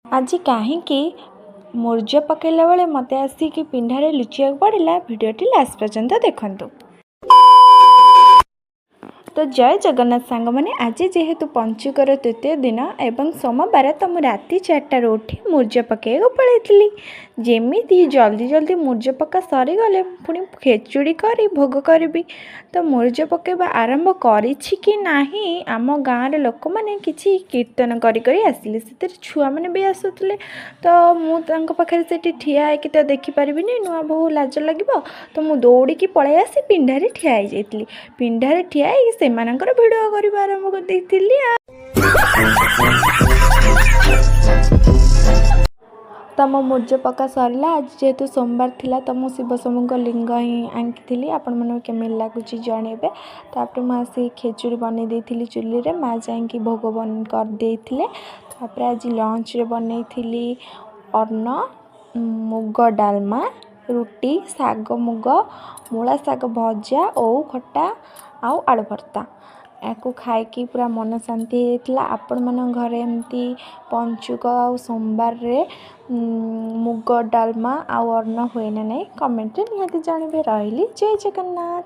आज कहीं मूर्ज पकड़ा बेले मत आसिक पिंडारे लुचिया पड़ा भिडटी लास्ट पर्यंत देखु। तो जय जगन्नाथ सांग मैंने आज जेहेतु पंचुकर तृतीय दिन एवं सोमवार तो मुझे राति 4टार उठी मूर्ज पकड़ पलैली। जमी जल्दी जल्दी मूर्ज पक्का सरीगले पुणी खेचुड़ी कर भोग करी। तो मूर्ज पकेबा आरंभ करी कि नहीं आम गाँव लोक मैंने किसी कीर्तन करी आसिले से छुआ मैंने भी आसुले। तो मुझे से ठिया होगी तो देखिपारि नुआ बहु लाज लगे। तो मुझे दौड़ी पलि आसी पिंडारे ठिया जाइली। पिंडारे ठिया से भिडियो करने आरंभ कर देइथिली। तो मो मूर्ज पक्का सरला। आज जेहेतु सोमवार थिला तो मुझे शिव शंभु लिंग ही आंकी आपण मैंने केमी लगुच जनइबे। तापर मुझे खेचुड़ी बन देती चुली रे माँ जाकि भोग बन करदे। तापर आज लंच रे बनई अन्न मुग डालमा रुटी साग मुग मूला साग भजा ओऊ खटा आउ आलू भर्ता या खाई पूरा मन शांति होता। आपण मन घरे एमती पंचुक आ सोमवार रे मुग डालमा आउ अन्न हुए ना नहीं कमेंट निहाती जानवे। रही जय जगन्नाथ।